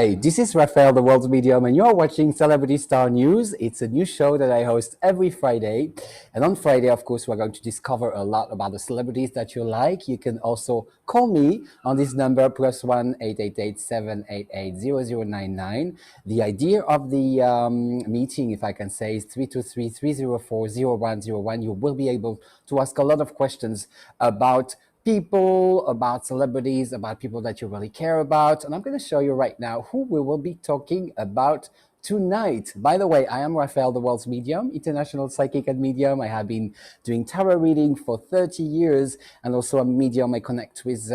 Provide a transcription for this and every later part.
Hi, this is Raphael, the world's medium, and you're watching Celebrity Star News. It's a new show that I host every Friday. And on Friday, of course, we're going to discover a lot about the celebrities that you like. You can also call me on this number, +1 888 788 0099. The idea of the meeting, if I can say, is 323 304 0101. You will be able to ask a lot of questions about people, about celebrities, about people that you really care about. And I'm going to show you right now who we will be talking about tonight. By the way, I am Raphael, the world's medium, international psychic and medium. I have been doing tarot reading for 30 years, and also a medium. I connect with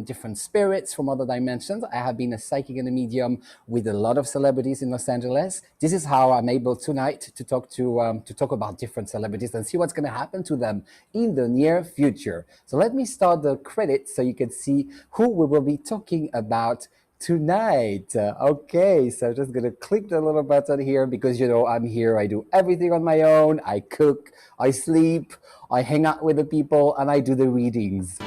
different spirits from other dimensions. I have been a psychic and a medium with a lot of celebrities in Los Angeles. This is how I'm able tonight to talk about different celebrities and see what's going to happen to them in the near future. So let me start the credits so you can see who we will be talking about tonight. Okay, so I'm just gonna click the little button here because I'm here. I do everything on my own. I cook, I sleep, I hang out with the people, and I do the readings.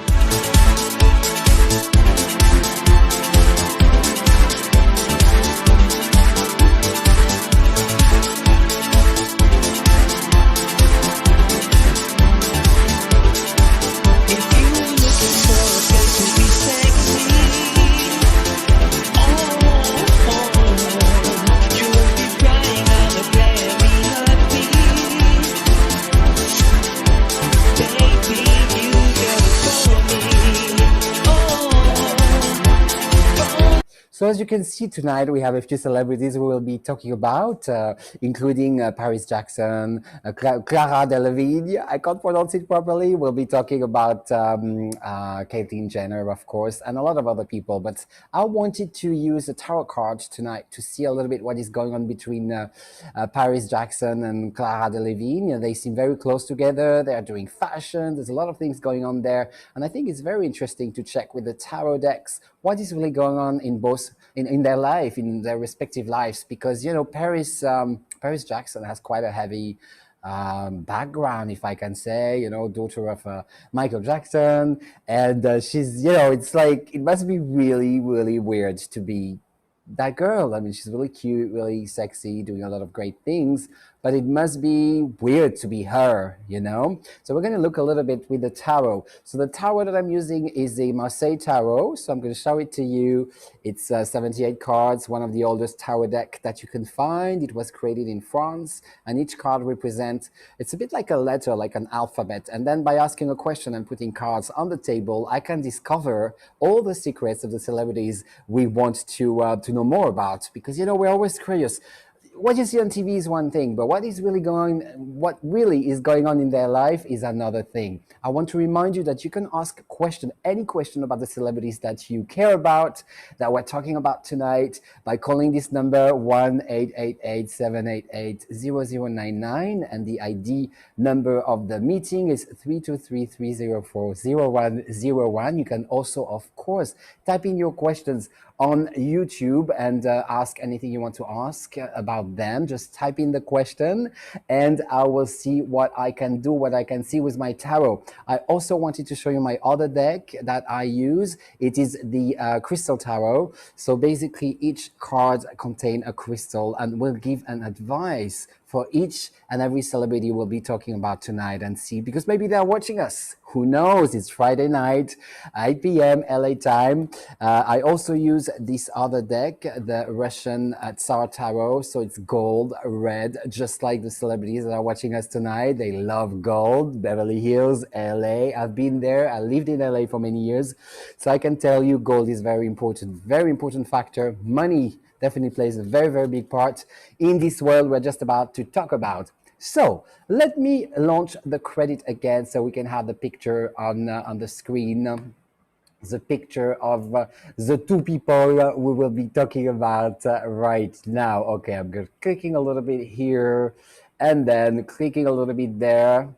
So as you can see tonight, we have a few celebrities we will be talking about, including Paris Jackson, Cara Delevingne. I can't pronounce it properly. We'll be talking about Caitlyn Jenner, of course, and a lot of other people. But I wanted to use a tarot card tonight to see a little bit what is going on between Paris Jackson and Cara Delevingne. They seem very close together. They are doing fashion. There's a lot of things going on there. And I think it's very interesting to check with the tarot decks what is really going on in both in their life, in their respective lives, because Paris Jackson has quite a heavy background, if I can say, daughter of Michael Jackson, and she's it's like it must be really, really weird to be that girl. I mean, she's really cute, really sexy, doing a lot of great things, but it must be weird to be her, So we're going to look a little bit with the tarot. So the tarot that I'm using is a Marseille Tarot. So I'm going to show it to you. It's 78 cards, one of the oldest tarot deck that you can find. It was created in France, and each card represents, it's a bit like a letter, like an alphabet. And then by asking a question and putting cards on the table, I can discover all the secrets of the celebrities we want to know more about, because we're always curious. What you see on TV is one thing, but what really is going on in their life is another thing. I want to remind you that you can ask any question about the celebrities that you care about, that we're talking about tonight, by calling this number 1-888-788-0099, and the ID number of the meeting is 323-304-0101. You can also, of course, type in your questions on YouTube and ask anything you want to ask about them. Just type in the question and I will see what I can do, what I can see with my tarot. I also wanted to show you my other deck that I use. It is the Crystal Tarot. So basically each card contains a crystal and will give an advice for each and every celebrity we'll be talking about tonight, and see, because maybe they're watching us. Who knows? It's Friday night, 8 p.m. LA time. I also use this other deck, the Russian Tsar Tarot. So it's gold, red, just like the celebrities that are watching us tonight. They love gold. Beverly Hills, LA. I've been there. I lived in LA for many years. So I can tell you gold is very important factor. Money definitely plays a very, very big part in this world we're just about to talk about. So let me launch the credit again so we can have the picture on the screen. The picture of the two people we will be talking about right now. Okay, I'm just clicking a little bit here and then clicking a little bit there.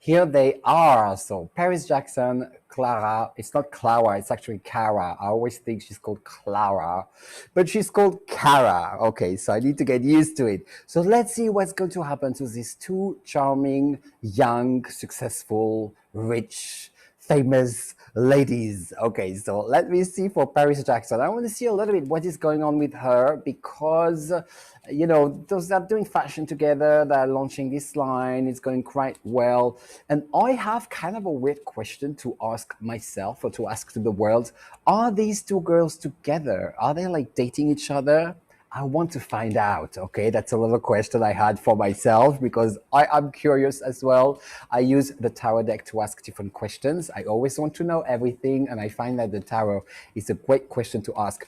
Here they are. So Paris Jackson, Clara. It's not Clara, it's actually Cara. I always think she's called Clara, but she's called Cara. Okay, so I need to get used to it. So let's see what's going to happen to these two charming, young, successful, rich, famous ladies. Okay, so let me see for Paris Jackson. I want to see a little bit what is going on with her because, those that are doing fashion together, that are launching this line, it's going quite well. And I have kind of a weird question to ask myself or to ask to the world. Are these two girls together? Are they like dating each other? I want to find out. Okay, that's a little question I had for myself because I am curious as well. I use the tarot deck to ask different questions. I always want to know everything, and I find that the tarot is a great question to ask.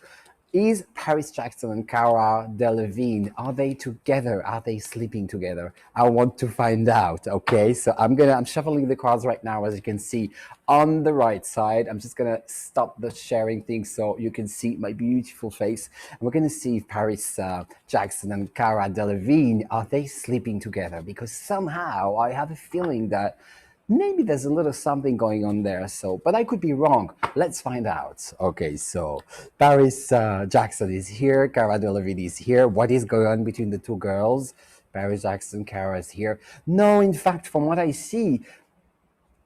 Is Paris Jackson and Cara Delevingne, are they together? Are they sleeping together? I want to find out. Okay, so I'm shuffling the cards right now, as you can see on the right side. I'm just gonna stop the sharing thing so you can see my beautiful face. And we're gonna see if Paris Jackson and Cara Delevingne, are they sleeping together? Because somehow I have a feeling that maybe there's a little something going on there. So, but I could be wrong. Let's find out. Okay, so Paris Jackson is here. Cara Delevingne is here. What is going on between the two girls? Paris Jackson, Cara is here. No, in fact, from what I see,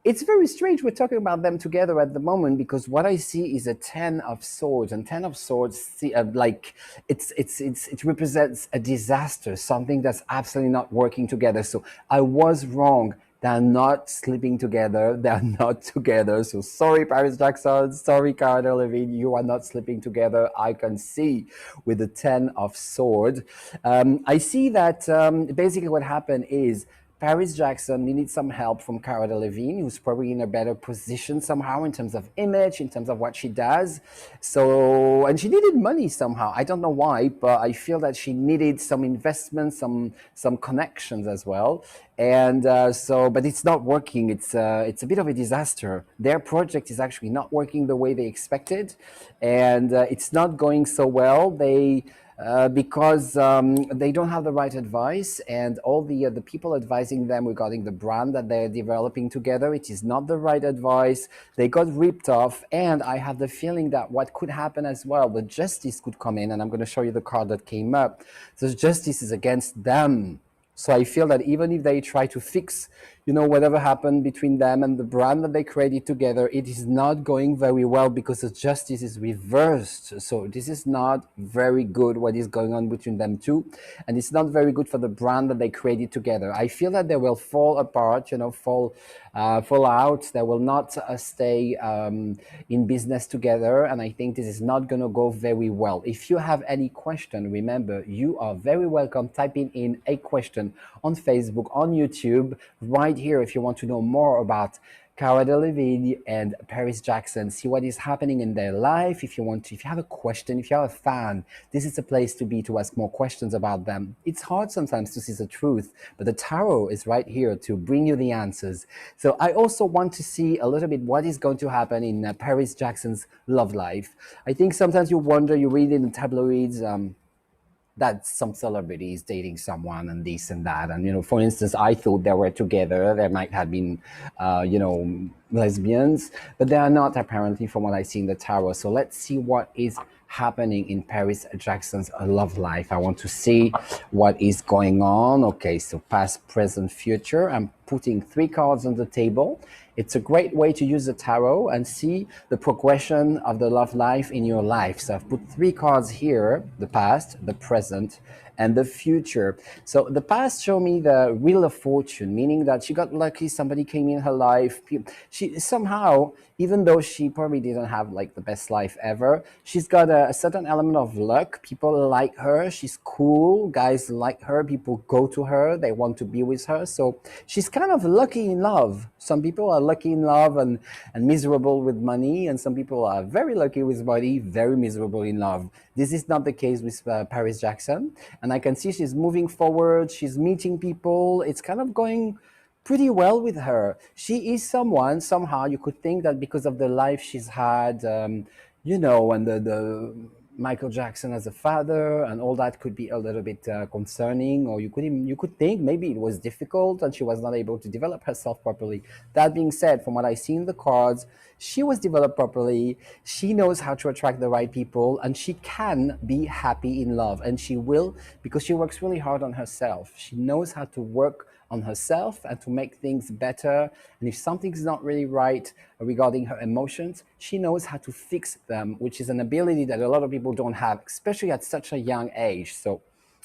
it's very strange we're talking about them together at the moment because what I see is a 10 of swords, and 10 of swords like it represents a disaster, something that's absolutely not working together. So I was wrong. They're not sleeping together. They're not together. So sorry, Paris Jackson. Sorry, Cara Delevingne. You are not sleeping together. I can see with the 10 of swords. I see that basically what happened is Paris Jackson needed some help from Cara Delevingne, who's probably in a better position somehow in terms of image, in terms of what she does. So, and she needed money somehow. I don't know why, but I feel that she needed some investment, some connections as well. And but it's not working. It's a bit of a disaster. Their project is actually not working the way they expected, and it's not going so well. Because they don't have the right advice, and all the people advising them regarding the brand that they're developing together, it is not the right advice. They got ripped off, and I have the feeling that what could happen as well, the justice could come in, and I'm going to show you the card that came up. So justice is against them. So I feel that even if they try to fix, whatever happened between them and the brand that they created together, it is not going very well because the justice is reversed. So this is not very good what is going on between them two. And it's not very good for the brand that they created together. I feel that they will fall apart, fall out. They will not stay in business together. And I think this is not going to go very well. If you have any question, remember, you are very welcome typing in a question on Facebook, on YouTube, right here if you want to know more about Cara Delevingne and Paris Jackson, see what is happening in their life. If you have a question, if you're a fan, this is a place to be to ask more questions about them. It's hard sometimes to see the truth, but the tarot is right here to bring you the answers. So I also want to see a little bit what is going to happen in Paris Jackson's love life. I think sometimes you wonder, you read in the tabloids, that some celebrities dating someone and this and that. And, for instance, I thought they were together. They might have been, lesbians, but they are not apparently from what I see in the tarot. So let's see what is happening in Paris Jackson's love life. I want to see what is going on. Okay, so past, present, future. I'm putting 3 cards on the table. It's a great way to use the tarot and see the progression of the love life in your life. So I've put 3 cards here: the past, the present, and the future. So the past show me the wheel of fortune, meaning that she got lucky, somebody came in her life. She somehow, even though she probably didn't have like the best life ever, she's got a certain element of luck. People like her, she's cool, guys like her, people go to her, they want to be with her. So she's kind of lucky in love. Some people are lucky in love and miserable with money, and some people are very lucky with money, very miserable in love. This is not the case with Paris Jackson, and I can see she's moving forward, she's meeting people, it's kind of going pretty well with her. She is someone, somehow you could think that because of the life she's had, and the Michael Jackson as a father, and all that could be a little bit concerning, or you could think maybe it was difficult and she was not able to develop herself properly. That being said, from what I see in the cards, she was developed properly. She knows how to attract the right people, and she can be happy in love, and she will, because she works really hard on herself. She knows how to work on herself and to make things better. And if something's not really right regarding her emotions, she knows how to fix them, which is an ability that a lot of people don't have, especially at such a young age. So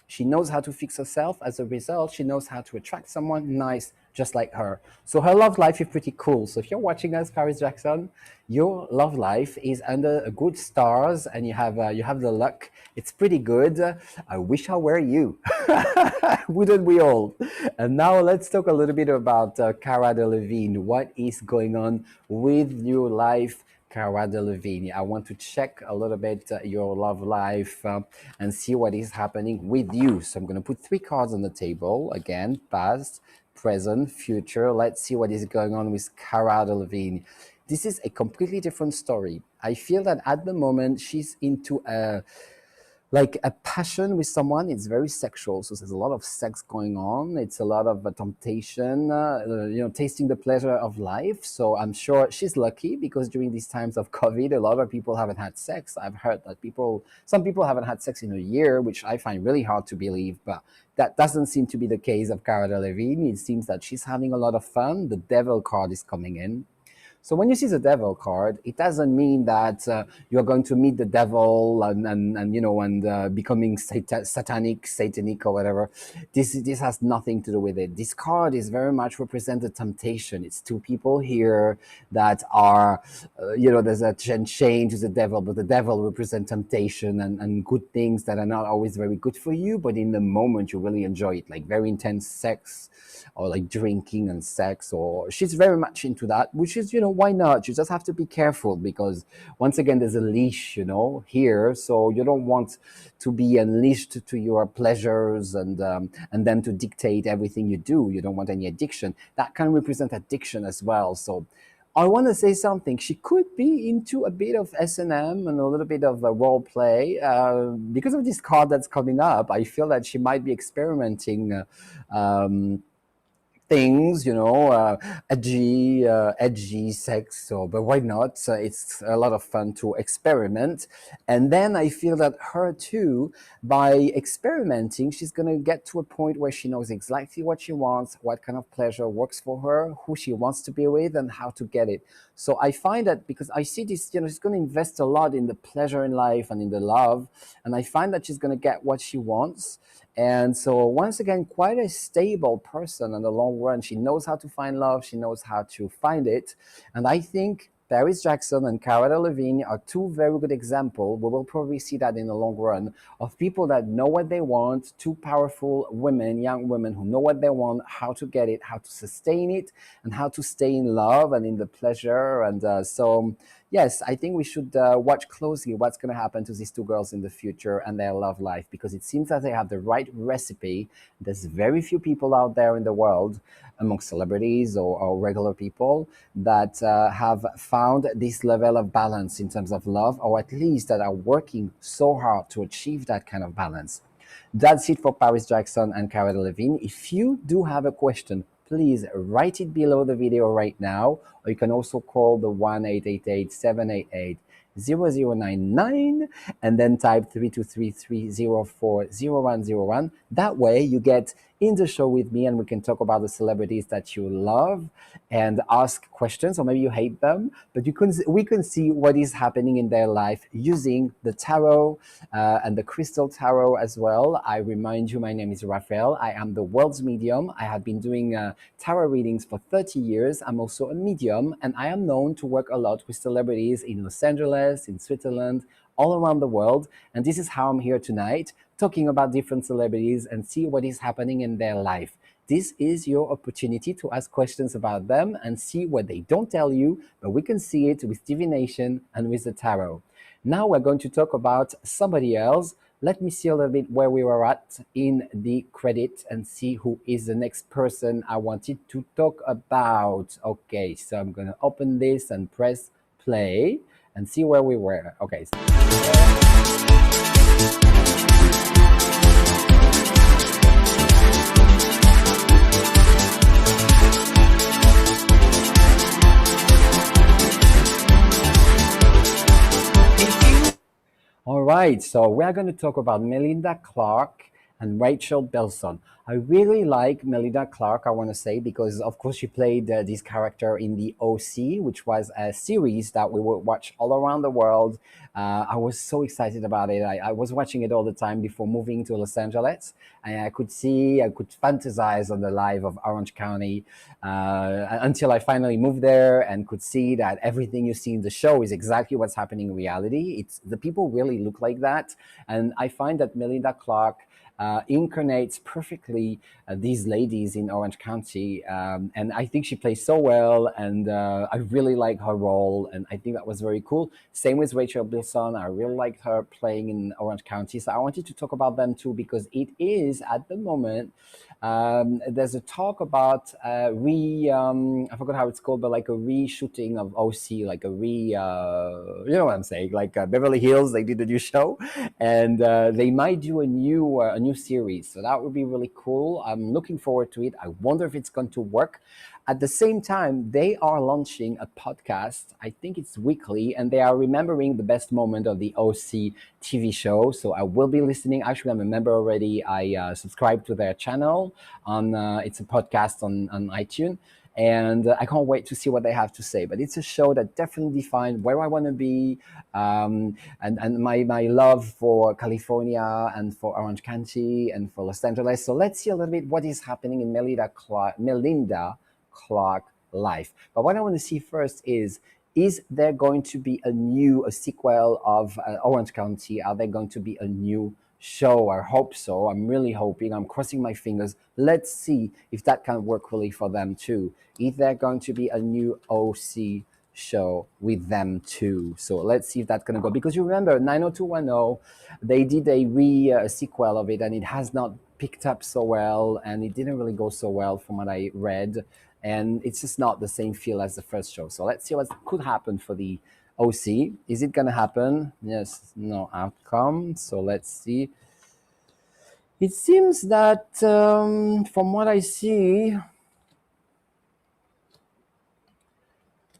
she knows how to fix herself. As a result, she knows how to attract someone nice just like her. So her love life is pretty cool. So if you're watching us, Paris Jackson, your love life is under a good stars, and you have the luck. It's pretty good. I wish I were you. Wouldn't we all? And now let's talk a little bit about Cara Delevingne. What is going on with your life, Cara Delevingne? I want to check a little bit your love life and see what is happening with you. So I'm going to put 3 cards on the table. Again, past, present, future. Let's see what is going on with Cara Delevingne. This is a completely different story. I feel that at the moment she's into a passion with someone. It's very sexual, so there's a lot of sex going on. It's a lot of temptation, tasting the pleasure of life. So I'm sure she's lucky, because during these times of COVID, a lot of people haven't had sex. I've heard that some people haven't had sex in a year, which I find really hard to believe, but that doesn't seem to be the case of Cara Delevingne. It seems that she's having a lot of fun. The devil card is coming in. So when you see the devil card, it doesn't mean that you're going to meet the devil and becoming satanic or whatever. This has nothing to do with it. This card is very much represent the temptation. It's 2 people here that are, there's a chain to the devil, but the devil represents temptation and good things that are not always very good for you, but in the moment you really enjoy it, like very intense sex, or like drinking and sex, or she's very much into that, which is, why not? You just have to be careful, because once again, there's a leash, here. So you don't want to be unleashed to your pleasures and then to dictate everything you do. You don't want any addiction. That can represent addiction as well. So I want to say something. She could be into a bit of S&M and a little bit of role play. Because of this card that's coming up, I feel that she might be experimenting things, edgy sex. So, but why not? It's a lot of fun to experiment. And then I feel that her too, by experimenting, she's going to get to a point where she knows exactly what she wants, what kind of pleasure works for her, who she wants to be with, and how to get it. So I find that, because I see this, she's going to invest a lot in the pleasure in life and in the love. And I find that she's going to get what she wants. And so once again, quite a stable person in the long run. She knows how to find love. She knows how to find it. And I think Paris Jackson and Cara Delevingne are 2 very good examples. We will probably see that in the long run, of people that know what they want, 2 powerful women, young women who know what they want, how to get it, how to sustain it, and how to stay in love and in the pleasure. And so yes, I think we should watch closely what's going to happen to these 2 girls in the future and their love life, because it seems that they have the right recipe. There's very few people out there in the world, among celebrities or regular people, that have found this level of balance in terms of love, or at least that are working so hard to achieve that kind of balance. That's it for Paris Jackson and Cara Delevingne. If you do have a question, please write it below the video right now, or you can also call the 1-888-788-0099 and then type 3233040101. That way you get in the show with me, and we can talk about the celebrities that you love and ask questions, or maybe you hate them, but we can see what is happening in their life using the tarot and the crystal tarot as well. I remind you, my name is Raphael. I am the world's medium. I have been doing tarot readings for 30 years. I'm also a medium, and I am known to work a lot with celebrities in Los Angeles, in Switzerland, all around the world. And this is how I'm here tonight, talking about different celebrities and see what is happening in their life. This is your opportunity to ask questions about them and see what they don't tell you, but we can see it with divination and with the tarot. Now we're going to talk about somebody else. Let me see a little bit where we were at in the credit and see who is the next person I wanted to talk about. Okay, so I'm going to open this and press play and see where we were. Okay. right, so we are going to talk about Melinda Clarke and Rachel Bilson. I really like Melinda Clarke, I want to say, because of course she played this character in the OC, which was a series that we would watch all around the world. I was so excited about it. I was watching it all the time before moving to Los Angeles, and I could fantasize on the life of Orange County until I finally moved there and could see that everything you see in the show is exactly what's happening in reality. It's the people really look like that, and I find that Melinda Clarke incarnates perfectly these ladies in Orange County, and I think she plays so well, and I really like her role, and I think that was very cool. Same with Rachel Bilson, I really liked her playing in Orange County, so I wanted to talk about them too because it is at the moment. There's a talk about I forgot how it's called, but like a reshooting of OC, like a you know what I'm saying, like Beverly Hills. They did a new show, and they might do a new series. So that would be really cool. I'm looking forward to it. I wonder if it's going to work. At the same time, they are launching a podcast. I think it's weekly, and they are remembering the best moment of the OC TV show. So I will be listening. Actually, I'm a member already. I subscribe to their channel on. It's a podcast on iTunes, and I can't wait to see what they have to say. But it's a show that definitely defined where I want to be, and my love for California and for Orange County and for Los Angeles. So let's see a little bit what is happening in Melinda Clarke life. But what I want to see first is there going to be a sequel of Orange County? Are there going to be a new show? I hope so. I'm really hoping. I'm crossing my fingers. Let's see if that can work really for them too. Is there going to be a new OC show with them too? So let's see if that's going to go. Because you remember 90210, they did a sequel of it, and it has not picked up so well, and it didn't really go so well from what I read, and it's just not the same feel as the first show. So let's see what could happen for the OC. Is it going to happen? Yes, no outcome. So let's see. It seems that from what I see,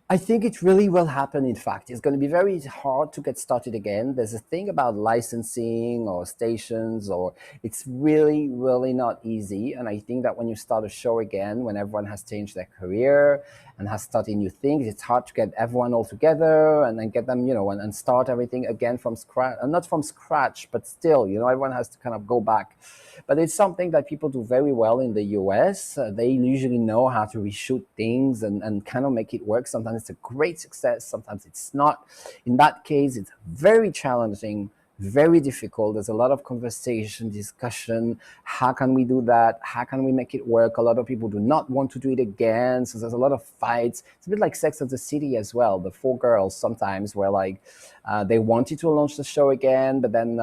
I think it really will happen. In fact, it's going to be very hard to get started again. There's a thing about licensing or stations, or it's really, really not easy. And I think that when you start a show again, when everyone has changed their career and has started new things, it's hard to get everyone all together and then get them, and start everything again from scratch. And not from scratch, but still, everyone has to kind of go back. But it's something that people do very well in the US. They usually know how to reshoot things and kind of make it work. Sometimes it's a great success, sometimes it's not. In that case, it's very challenging, very difficult. There's a lot of conversation, discussion. How can we do that? How can we make it work? A lot of people do not want to do it again. So there's a lot of fights. It's a bit like Sex and the City as well. The four girls sometimes were like, they wanted to launch the show again, but then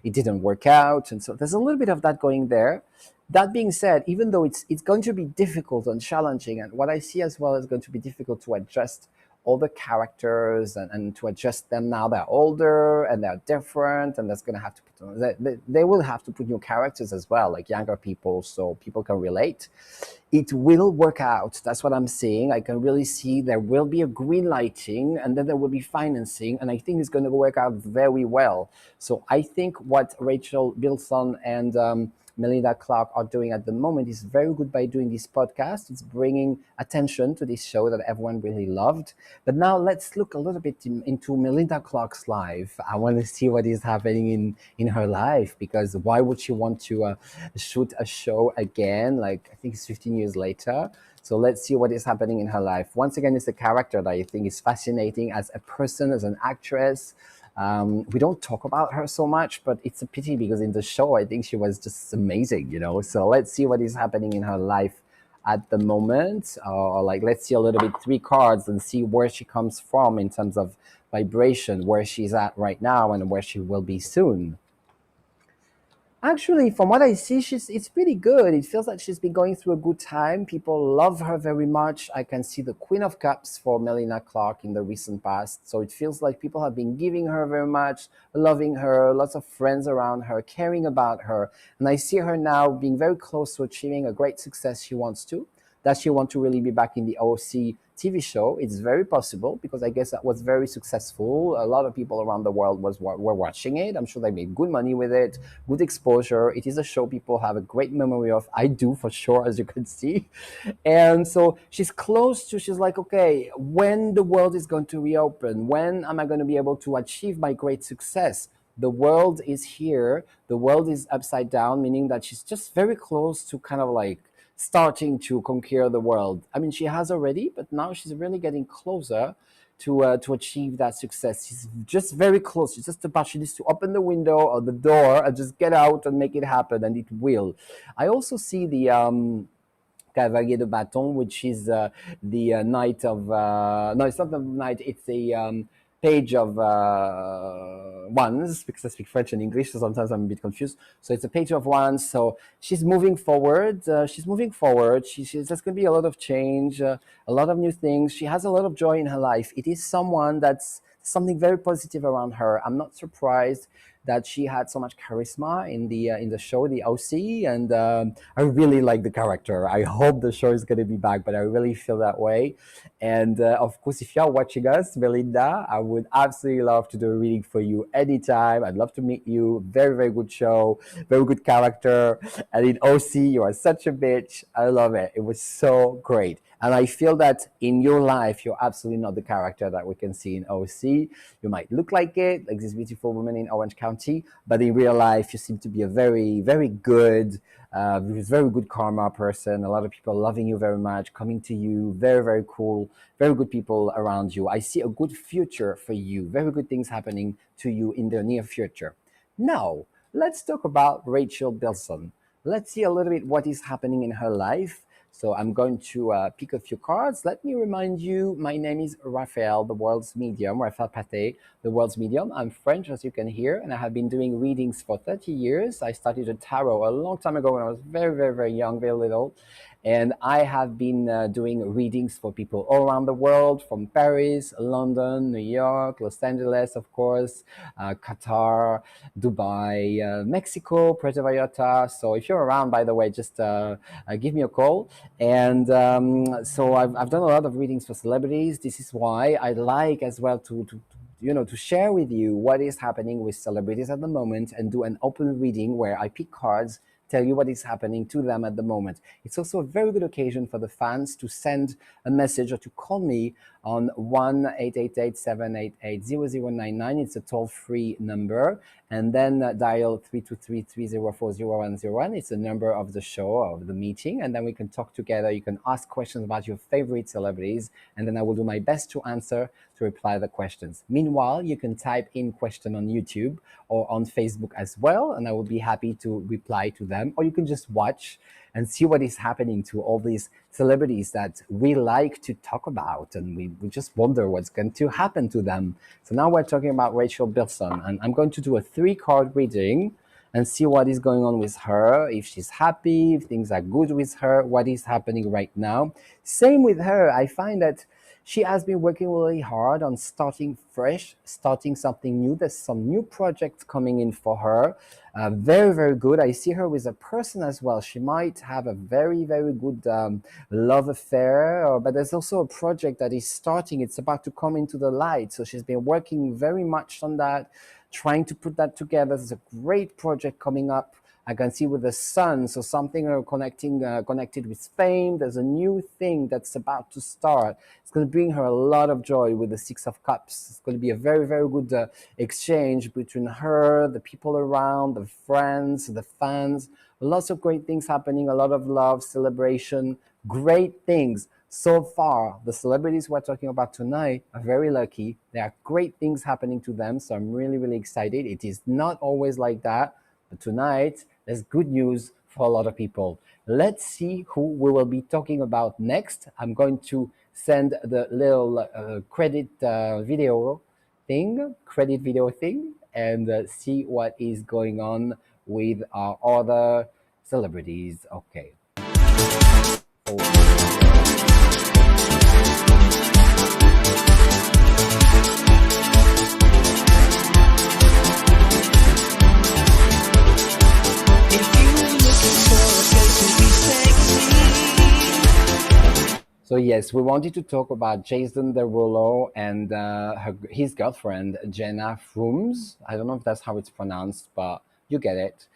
it didn't work out. And so there's a little bit of that going there. That being said, even though it's going to be difficult and challenging, and what I see as well is going to be difficult to adjust all the characters and to adjust them. Now they're older and they're different, and that's going to have to put, they will have to put new characters as well, like younger people, so people can relate. It will work out. That's what I'm saying. I can really see there will be a green lighting, and then there will be financing, and I think it's going to work out very well. So I think what Rachel Bilson and Melinda Clarke are doing at the moment is very good by doing this podcast. It's bringing attention to this show that everyone really loved. But now let's look a little bit into Melinda Clarke's life. I want to see what is happening in her life, because why would she want to shoot a show again? Like, I think it's 15 years later. So let's see what is happening in her life. Once again, it's a character that I think is fascinating as a person, as an actress. We don't talk about her so much, but it's a pity because in the show, I think she was just amazing, So let's see what is happening in her life at the moment. Or like, let's see a little bit 3 cards and see where she comes from in terms of vibration, where she's at right now and where she will be soon. Actually, from what I see, it's pretty good. It feels like she's been going through a good time. People love her very much. I can see the Queen of Cups for Melinda Clarke in the recent past. So it feels like people have been giving her very much, loving her, lots of friends around her, caring about her. And I see her now being very close to achieving a great success she wants to. Does she want to really be back in the OC TV show? It's very possible, because I guess that was very successful. A lot of people around the world were watching it. I'm sure they made good money with it, good exposure. It is a show people have a great memory of. I do, for sure, as you can see. And so she's she's like, okay, when the world is going to reopen, when am I going to be able to achieve my great success? The world is here. The world is upside down, meaning that she's just very close to kind of like starting to conquer the world. I mean, she has already, but now she's really getting closer to achieve that success. She's just very close. She's just about, she needs to open the window or the door and just get out and make it happen, and it will. I also see the Cavalier de Bâton, which is the knight of no, it's not the knight, it's the page of wands, because I speak French and English, so sometimes I'm a bit confused. So it's a page of wands. So she's moving forward. There's going to be a lot of change, a lot of new things. She has a lot of joy in her life. It is someone that's something very positive around her. I'm not surprised that she had so much charisma in the show, the OC, and I really like the character. I hope the show is going to be back, but I really feel that way. And of course, if you're watching us, Melinda, I would absolutely love to do a reading for you anytime. I'd love to meet you. Very, very good show, very good character. And in OC, you are such a bitch. I love it. It was so great. And I feel that in your life, you're absolutely not the character that we can see in OC. You might look like it, like this beautiful woman in Orange County, but in real life, you seem to be a very, very good, very good karma person. A lot of people loving you very much, coming to you, very, very cool, very good people around you. I see a good future for you, very good things happening to you in the near future. Now, let's talk about Rachel Bilson. Let's see a little bit what is happening in her life. So I'm going to pick a few cards. Let me remind you, my name is Raphael, the world's medium, Raphaël Pathé, the world's medium. I'm French, as you can hear, and I have been doing readings for 30 years. I started a tarot a long time ago when I was very, very, very young, very little. And I have been doing readings for people all around the world, from Paris, London, New York, Los Angeles, of course, Qatar, Dubai, Mexico, Puerto Vallarta. So if you're around, by the way, just give me a call. And so I've done a lot of readings for celebrities. This is why I like as well to share with you what is happening with celebrities at the moment, and do an open reading where I pick cards, tell you what is happening to them at the moment. It's also a very good occasion for the fans to send a message or to call me on 1-888-788-0099. It's a toll-free number. And then dial 323-304-0101. It's the number of the show, of the meeting. And then we can talk together. You can ask questions about your favorite celebrities. And then I will do my best to answer, to reply the questions. Meanwhile, you can type in question on YouTube or on Facebook as well. And I will be happy to reply to them. Or you can just watch and see what is happening to all these celebrities that we like to talk about, and we just wonder what's going to happen to them. So now we're talking about Rachel Bilson, and I'm going to do a 3-card reading and see what is going on with her, if she's happy, if things are good with her, what is happening right now. Same with her. I find that she has been working really hard on starting fresh, starting something new. There's some new projects coming in for her. Very, very good. I see her with a person as well. She might have a very, very good love affair, but there's also a project that is starting. It's about to come into the light. So she's been working very much on that, trying to put that together. There's a great project coming up. I can see with the sun, so something connected with fame. There's a new thing that's about to start. It's going to bring her a lot of joy with the 6 of Cups. It's going to be a very, very good exchange between her, the people around, the friends, the fans. Lots of great things happening, a lot of love, celebration, great things. So far, the celebrities we're talking about tonight are very lucky. There are great things happening to them, so I'm really, really excited. It is not always like that, but tonight, there's good news for a lot of people. Let's see who we will be talking about next. I'm going to send the little credit video thing, and see what is going on with our other celebrities. Okay. yes, we wanted to talk about Jason Derulo and his girlfriend, Jena Frumes. I don't know if that's how it's pronounced, but you get it.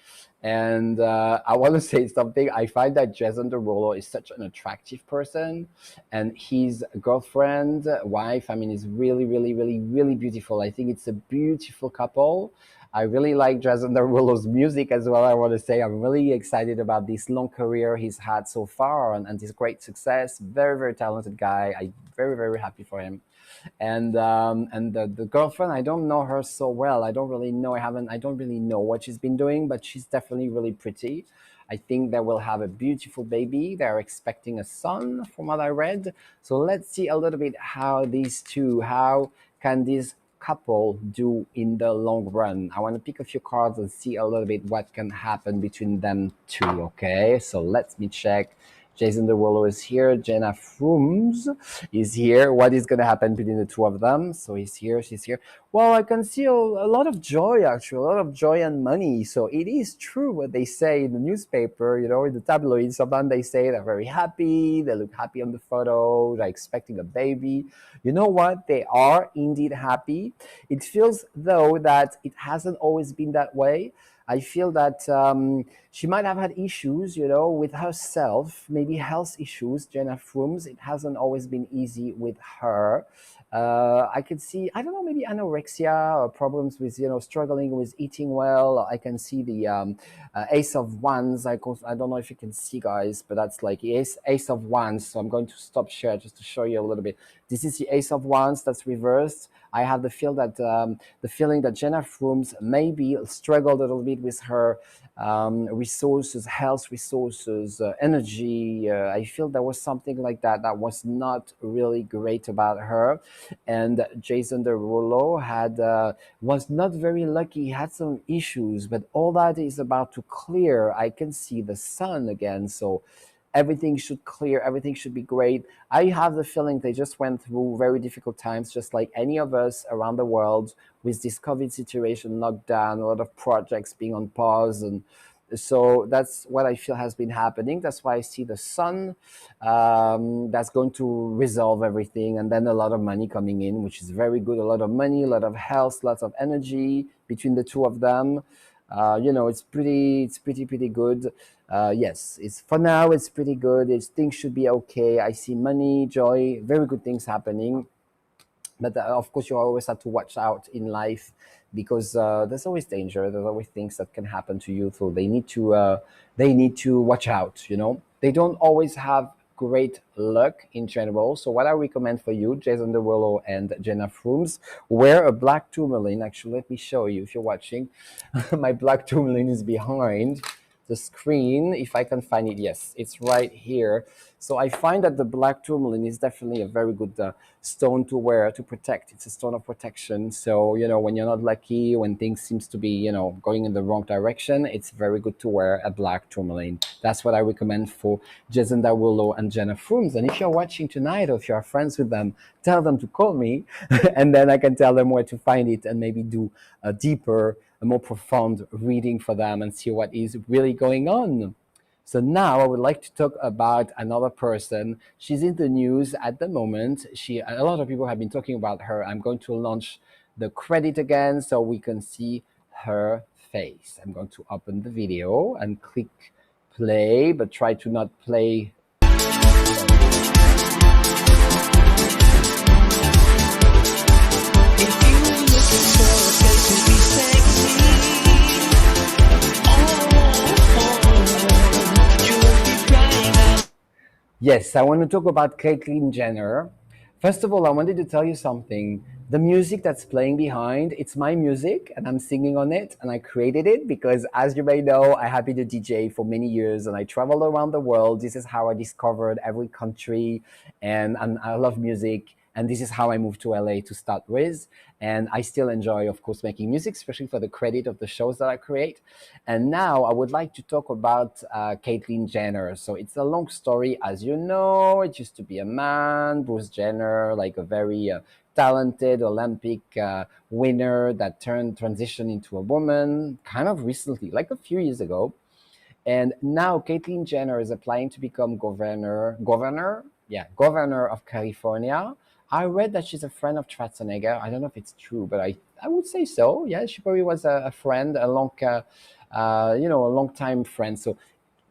And I want to say something. I find that Jason Derulo is such an attractive person, and his girlfriend, wife, I mean, is really, really, really, really beautiful. I think it's a beautiful couple. I really like Jason Derulo's music as well. I want to say I'm really excited about this long career he's had so far and this great success. Very, very talented guy. I'm very, very happy for him. And the girlfriend, I don't know her so well. I don't really know. I don't really know what she's been doing, but she's definitely really pretty. I think they will have a beautiful baby. They're expecting a son, from what I read. So let's see a little bit how these two, how can this couple do in the long run. I want to pick a few cards and see a little bit what can happen between them two. Okay, so let me check. Jason Derulo is here. Jena Frumes is here. What is going to happen between the two of them? So he's here, she's here. Well, I can see a lot of joy, actually, a lot of joy and money. So it is true what they say in the newspaper, you know, in the tabloids. Sometimes they say they're very happy. They look happy on the photo. They're expecting a baby. You know what? They are indeed happy. It feels, though, that it hasn't always been that way. I feel that she might have had issues, you know, with herself, maybe health issues. Jena Frumes, it hasn't always been easy with her. I could see, I don't know, maybe anorexia or problems with, you know, struggling with eating well. I can see the Ace of Wands. I don't know if you can see, guys, but that's like Ace of Wands. So I'm going to stop share just to show you a little bit. This is the Ace of Wands that's reversed. I have the feeling that Jena Frumes maybe struggled a little bit with her resources, health resources, energy. I feel there was something like that that was not really great about her. And Jason Derulo had was not very lucky. He had some issues, but all that is about to clear. I can see the sun again, so everything should clear, everything should be great. I have the feeling they just went through very difficult times, just like any of us around the world, with this COVID situation, lockdown, a lot of projects being on pause. And so that's what I feel has been happening. That's why I see the sun. That's going to resolve everything. And then a lot of money coming in, which is very good. A lot of money, a lot of health, lots of energy between the two of them. You know, it's pretty good. Yes, it's for now. It's pretty good. Things should be okay. I see money, joy, very good things happening. But of course, you always have to watch out in life because there's always danger. There's always things that can happen to you. So they need to watch out. You know, they don't always have great luck in general. So what I recommend for you, Jason Derulo and Jena Frumes, wear a black tourmaline. Actually, let me show you if you're watching. My black tourmaline is behind the screen. If I can find it, yes, it's right here. So I find that the black tourmaline is definitely a very good stone to wear to protect. It's a stone of protection. So, you know, when you're not lucky, when things seems to be, you know, going in the wrong direction, it's very good to wear a black tourmaline. That's what I recommend for Jason Derulo and Jena Frumes. And if you're watching tonight or if you're friends with them, tell them to call me and then I can tell them where to find it and maybe do a deeper, a more profound reading for them and see what is really going on. So now I would like to talk about another person. She's in the news at the moment. A lot of people have been talking about her. I'm going to launch the credit again so we can see her face. I'm going to open the video and click play, but try to not play. Yes, I want to talk about Caitlyn Jenner. First of all, I wanted to tell you something. The music that's playing behind, it's my music and I'm singing on it and I created it because, as you may know, I have been a DJ for many years and I traveled around the world. This is how I discovered every country and I love music. And this is how I moved to LA to start with. And I still enjoy, of course, making music, especially for the credit of the shows that I create. And now I would like to talk about Caitlyn Jenner. So it's a long story. As you know, it used to be a man, Bruce Jenner, like a very talented Olympic winner that transitioned into a woman kind of recently, like a few years ago. And now Caitlyn Jenner is applying to become governor. yeah, governor of California. I read that she's a friend of Schwarzenegger. I don't know if it's true, but I would say so. Yeah, she probably was a friend, a long time friend. So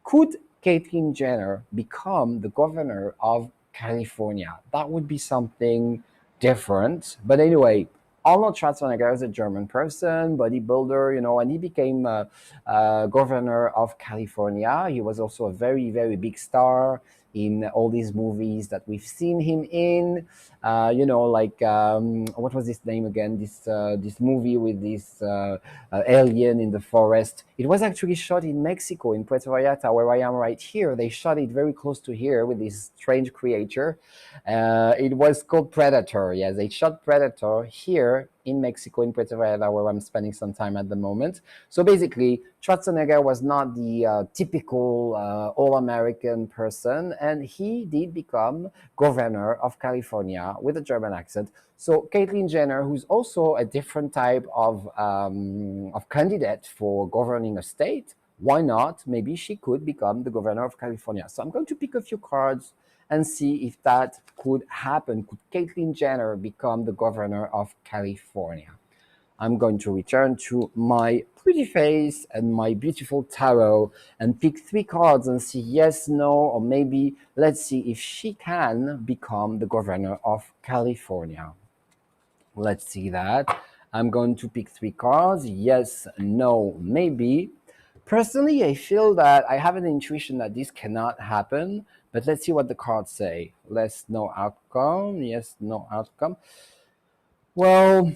could Caitlyn Jenner become the governor of California? That would be something different. But anyway, Arnold Schwarzenegger is a German person, bodybuilder, and he became governor of California. He was also a very, very big star in all these movies that we've seen him in. What was his name again? This movie with this alien in the forest. It was actually shot in Mexico, in Puerto Vallarta, where I am right here. They shot it very close to here with this strange creature. It was called Predator. Yes, they shot Predator here in Mexico, in Puerto Vallarta, where I'm spending some time at the moment. So basically, Schwarzenegger was not the typical all-American person, and he did become governor of California with a German accent. So Caitlyn Jenner, who's also a different type of candidate for governing a state, why not? Maybe she could become the governor of California. So I'm going to pick a few cards and see if that could happen. Could Caitlyn Jenner become the governor of California? I'm going to return to my pretty face and my beautiful tarot and pick 3 cards and see yes, no, or maybe let's see if she can become the governor of California. Let's see that. I'm going to pick 3 cards. Yes, no, maybe. Personally, I feel that I have an intuition that this cannot happen, but let's see what the cards say. Yes, no outcome. Yes, no outcome. Well,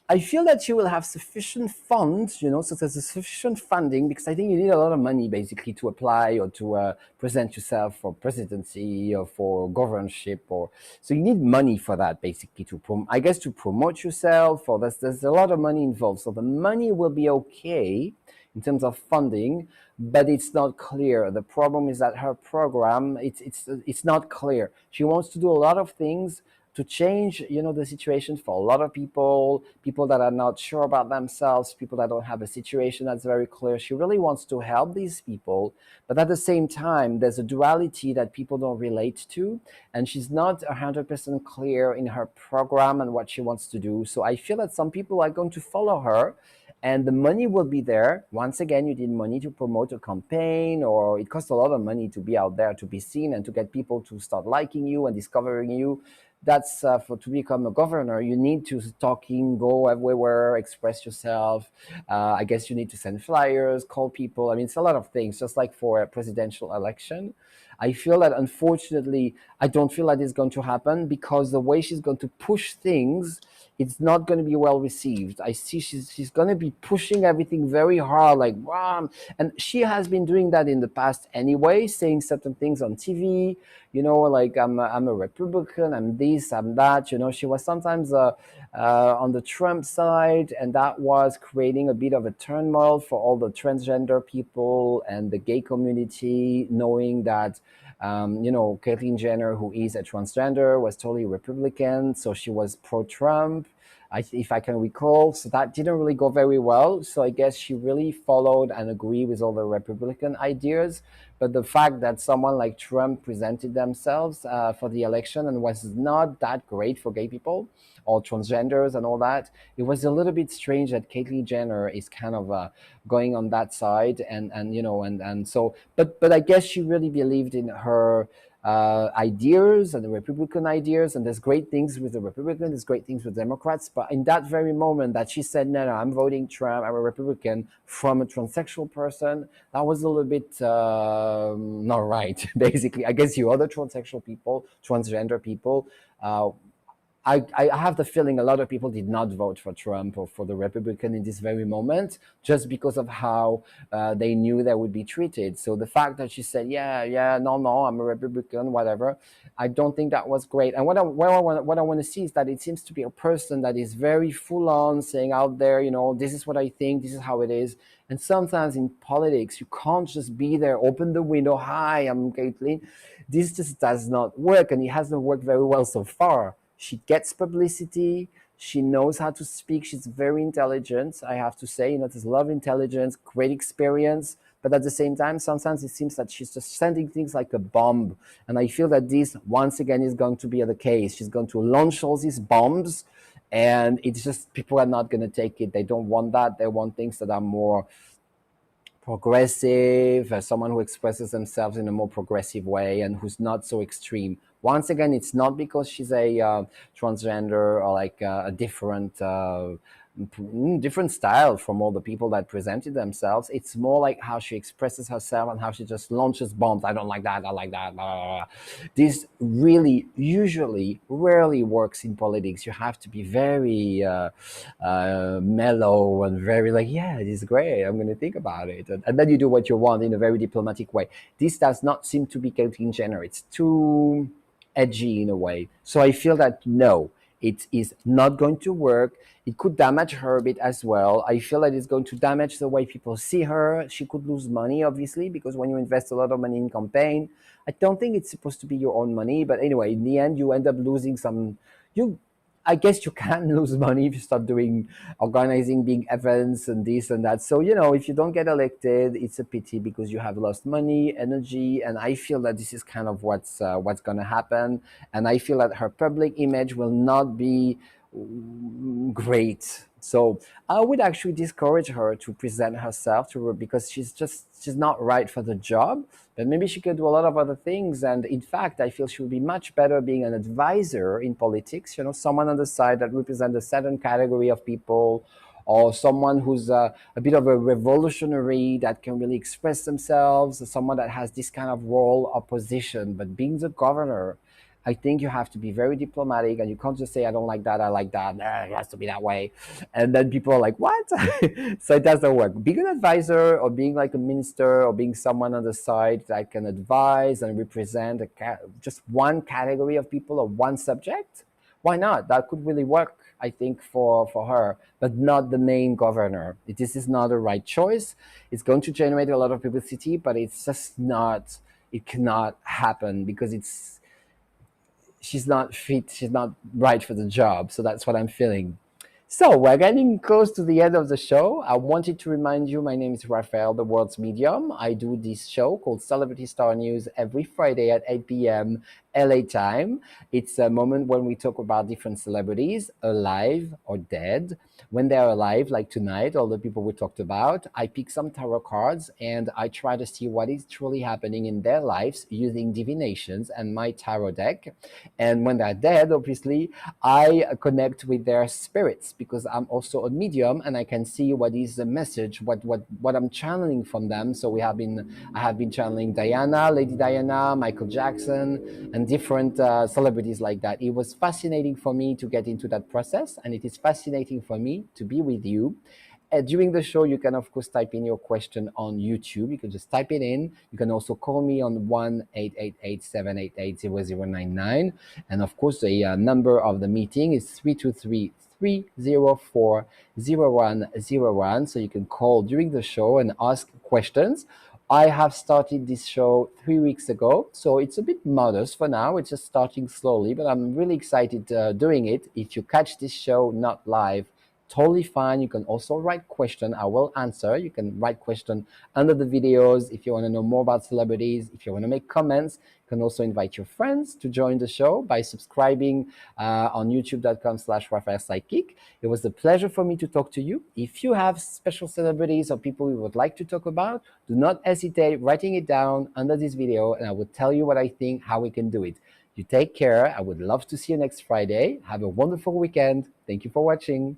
I feel that you will have sufficient funds, so there's a sufficient funding, because I think you need a lot of money basically to apply or to present yourself for presidency or for governorship, so you need money for that basically to promote yourself, or there's a lot of money involved. So the money will be okay in terms of funding, but it's not clear. The problem is that her program, it's not clear. She wants to do a lot of things to change, the situation for a lot of people that are not sure about themselves, people that don't have a situation that's very clear. She really wants to help these people, but at the same time, there's a duality that people don't relate to, and she's not 100% clear in her program and what she wants to do. So I feel that some people are going to follow her, and the money will be there. Once again, you need money to promote a campaign, or it costs a lot of money to be out there, to be seen, and to get people to start liking you and discovering you. That's to become a governor, you need to talking, go everywhere, express yourself. I guess you need to send flyers, call people. I mean, it's a lot of things, just like for a presidential election. I feel that, unfortunately, I don't feel that it's going to happen, because the way she's going to push things, it's not going to be well received. I see she's going to be pushing everything very hard, like, wow. And she has been doing that in the past anyway, saying certain things on TV, like I'm a Republican, I'm this, I'm that. She was sometimes on the Trump side, and that was creating a bit of a turmoil for all the transgender people and the gay community, knowing that Caitlyn Jenner, who is a transgender, was totally Republican, so she was pro-Trump, if I can recall. So that didn't really go very well. So I guess she really followed and agreed with all the Republican ideas. But the fact that someone like Trump presented themselves for the election and was not that great for gay people or transgenders and all that, it was a little bit strange that Caitlyn Jenner is kind of going on that side, and so. But I guess she really believed in her ideas and the Republican ideas, and there's great things with the Republicans, there's great things with Democrats, but in that very moment that she said, no, I'm voting Trump, I'm a Republican, from a transsexual person, that was a little bit not right, basically. I guess you other transsexual people, transgender people, I have the feeling a lot of people did not vote for Trump or for the Republican in this very moment, just because of how they knew they would be treated. So the fact that she said, yeah, no, I'm a Republican, whatever, I don't think that was great. And what I want to see is that it seems to be a person that is very full on, saying out there, this is what I think, this is how it is. And sometimes in politics, you can't just be there, open the window, hi, I'm Caitlyn. This just does not work, and it hasn't worked very well so far. She gets publicity. She knows how to speak. She's very intelligent, I have to say. There's a lot of intelligence, great experience. but at the same time, sometimes it seems that she's just sending things like a bomb. And I feel that this, once again, is going to be the case. She's going to launch all these bombs, and it's just people are not going to take it. They don't want that. They want things that are more progressive, someone who expresses themselves in a more progressive way and who's not so extreme. Once again, it's not because she's a transgender or like a different style from all the people that presented themselves. It's more like how she expresses herself and how she just launches bombs. I don't like that. I like that. Blah, blah, blah. This really, usually, rarely works in politics. You have to be very mellow and very like, yeah, it is great. I'm going to think about it. And then you do what you want in a very diplomatic way. This does not seem to be Caitlyn Jenner. It's too edgy in a way. So I feel that no, it is not going to work. It could damage her a bit as well. I feel that it's going to damage the way people see her. She could lose money, obviously, because when you invest a lot of money in campaign, I don't think it's supposed to be your own money. But anyway, in the end, you end up losing some. I guess you can lose money if you start doing organizing big events and this and that. So, if you don't get elected, it's a pity because you have lost money, energy, and I feel that this is kind of what's going to happen. And I feel that her public image will not be great. So I would actually discourage her to present herself to her because she's not right for the job. But maybe she could do a lot of other things. And in fact, I feel she would be much better being an advisor in politics. Someone on the side that represents a certain category of people, or someone who's a bit of a revolutionary that can really express themselves, someone that has this kind of role or position. But being the governor, I think you have to be very diplomatic, and you can't just say, I don't like that, I like that. It has to be that way. And then people are like, what? So it doesn't work. Being an advisor or being like a minister or being someone on the side that can advise and represent just one category of people or one subject, why not? That could really work, I think, for her, but not the main governor. This is not the right choice. It's going to generate a lot of publicity, but it's just not, it cannot happen because she's not fit, she's not right for the job. So that's what I'm feeling. So we're getting close to the end of the show. I wanted to remind you, my name is Raphael, the world's medium. I do this show called Celebrity Star News every Friday at 8 p.m. LA time. It's a moment when we talk about different celebrities, alive or dead. When they're alive, like tonight, all the people we talked about, I pick some tarot cards and I try to see what is truly happening in their lives using divinations and my tarot deck. And when they're dead, obviously, I connect with their spirits because I'm also a medium and I can see what is the message, what I'm channeling from them. So I have been channeling Diana, Lady Diana, Michael Jackson, and different celebrities like that. It was fascinating for me to get into that process, and it is fascinating for me to be with you. During the show, you can, of course, type in your question on YouTube. You can just type it in. You can also call me on 1-888-788-0099. And, of course, the number of the meeting is 323-304-0101. So you can call during the show and ask questions. I have started this show 3 weeks ago, so it's a bit modest for now. It's just starting slowly, but I'm really excited doing it. If you catch this show not live, totally fine. You can also write question. I will answer. You can write question under the videos if you want to know more about celebrities. If you want to make comments, you can also invite your friends to join the show by subscribing on youtube.com/RaphaelPsychic. It was a pleasure for me to talk to you. If you have special celebrities or people you would like to talk about, do not hesitate writing it down under this video, and I will tell you what I think, how we can do it. You take care. I would love to see you next Friday. Have a wonderful weekend. Thank you for watching.